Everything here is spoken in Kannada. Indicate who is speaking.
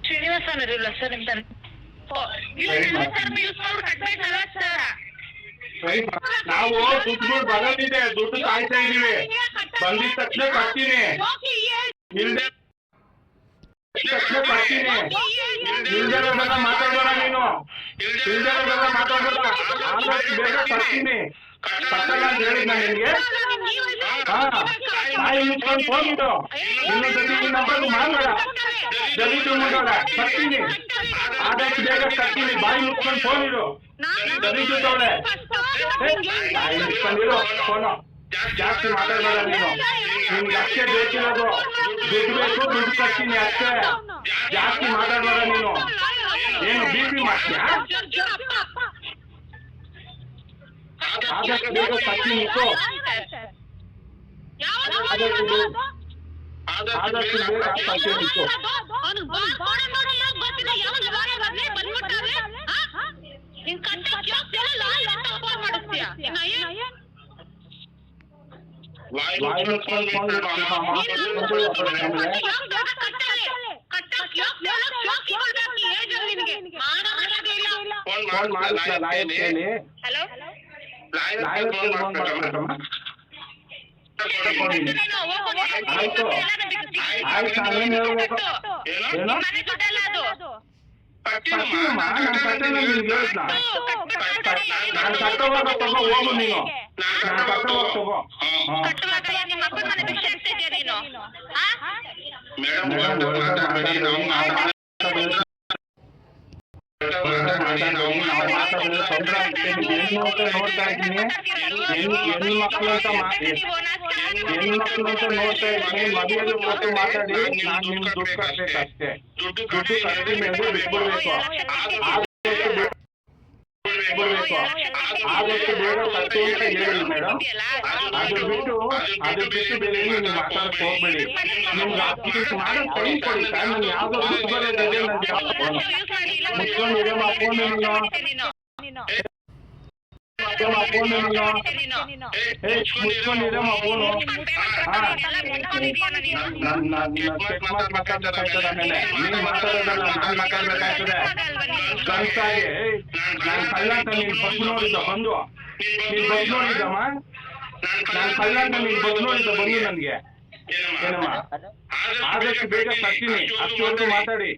Speaker 1: ಶ್ರೀನಿವಾಸ ಅನ್ನೋದಿಲ್ಲ ಸರ್ ನಿಮ್ ಸರ್
Speaker 2: ನಾವು ದುಡ್ಡು ಬರೋದಿದೆ, ದುಡ್ಡು ಕಾಯ್ತಾ ಇದೀವಿ. ಬಂದಿದ ತಕ್ಷಣ ಕಟ್ತೀನಿ, ಇಲ್ದೆ ತಕ್ಷಣ ಕಟ್ತೀನಿ. ಇಲ್ದಿರೋದೆಲ್ಲ ಮಾತಾಡೋಣ ನೀನು, ಇಲ್ದಿರೋದೆಲ್ಲ ಮಾತಾಡೋಣ. ಆದಷ್ಟು ಬೇಗ ಕಟ್ತೀನಿ. ಕಟ್ಟಲ್ಲ ಅಂತ ಹೇಳಿದ್ ನಾನು ನಿನ್ಗೆ. ಬಾಯಿ ಮುಚ್ಕೊಂಡು ಹೋಗಿದ್ದು ಇನ್ನೊಂದ್ಸತಿ ಈ ನಂಬರ್ ಮಾಡಬೇಡ, ದಲಿತು ಮಾಡೋಣ. ಕಟ್ತೀನಿ, ಆದಷ್ಟು ಬೇಗ ಕಟ್ತೀನಿ. ಬಾಯಿ ಮುಚ್ಕೊಂಡು ಹೋಗಿರು, ದಲಿತು ತೋಳೆ. ಬಾಯಿ ಮುಚ್ಕೊಂಡಿರು, ಫೋನು ಜಾಸ್ತಿ ಮಾತಾಡಬೇಡ ನೀನು. ನಿನ್ಗೆ ಅಷ್ಟೇ ಬೇಕಿರೋದು, ದುಡ್ಡು ಬೇಕು, ದುಡ್ಡು ಕಟ್ತೀನಿ ಅಷ್ಟೇ. ಜಾಸ್ತಿ ಮಾತಾಡಬೇಡ ನೀನು. ಏನು ಬಿಪಿ ಮಾಡ್ತೀಯಾ? ಆದಷ್ಟು ಬೇಗ ಕಟ್ತೀನಿ ಇತ್ತು, ಆದಷ್ಟು ಬೇಗ ಕಟ್ತೀನಿ ಇತ್ತು. ಬಾಯಿ ಮುಚ್ಕೊಂಡು ಫೋನ್ ಮಾಡಿಲ್ಲ ಲಾಯಕ್ಕೇಳಿ. ಆಯ್ತು, ಆಯ್ತು, ನಾನೇನು ಹೇಳ್ಬೇಕು? ಏನು ಕಟ್ಟಿನಮ್ಮ, ನಾನು ಕಟ್ಟಲ್ಲ ನಿನ್ಗೆ ಹೇಳಿದ್ನ. ನಾನು ಕಟ್ಟೋವಾಗ ತಗೋ ಹೋಗು ನೀನು, ನಾನು ಕಟ್ಟೋವಾಗ ತಗೋ. ತೊಂದರೆ ಆಗ್ತೀನಿ. ನೋಡ್ತಾ ಇದ್ದೀನಿ, ಹೆಣ್ಮಕ್ಳು ಅಂತ ನೋಡ್ತಾ ಇದ್ದೀನಿ. ಮದುವೆಗೆ ಕೊಟ್ಟು ಮಾತಾಡಿ ನಾನು ನಿಮ್ಗೆ ದುಡ್ಡು ಕಟ್ಬೇಕು ಅಷ್ಟೇ. ದುಡ್ಡು ಕಟ್ಟಿ ಮೇಲೆ ಬಿಟ್ಬಿಡ್ಬೇಕು. ಆದಷ್ಟು ಬೇಗ ಕಟ್ಟಿ ಅಂತ ಹೇಳಿ ಮೇಡಮ್. ಅದು ಬಿಟ್ಟು ಬೇರೆ ಏನು ನೀವು ಮಾತಾಡಕ್ಕೆ ಹೋಗ್ಬೇಡಿ. ನಿಮ್ಗೆ ಮಾಡೋದು ಟೈಮ್ ಕೊಡಿ ಸರ್. ನಾನು ಯಾವುದೋ ದುಡ್ಡು ಬರೋದಿದೆ, ನನಗೆ ಮುಚ್ಕೊಂಡಿರೋ ಫೋನ್ ಮುಚ್ಕೊಂಡಿರಮ್ಮ ಫೋನು. ಚೆಕ್ ಮಾಡಿ ಮಾತಾಡ್ಬೇಕಾಯ್ತದ ಮೇಲೆ ನೀನ್ ಮಾತಾಡೋದಲ್ಲ, ನಾನ್ ಮಾತಾಡ್ಬೇಕಾಯ್ತದೆ. ಗಂಟಾಗಿ ನಾನು ಕಳ್ಳ ಅಂತ ನೀನ್ ಬಸ್ ನೋಡಿದ್ದ ಬಂದು, ನೀನ್ ಬಸ್ ನೋಡಿದ್ದಮ್ಮ, ನಾನು ಕಳ್ಳ ಅಂತ ನೀನ್ ಬಸ್ ನೋಡಿದ್ದ ಬಂದು ನನ್ಗೆ. ಏನಮ್ಮ ಆದಷ್ಟು ಬೇಗ ಕಟ್ತೀನಿ, ಅಷ್ಟವರೆಗೂ ಮಾತಾಡಿ.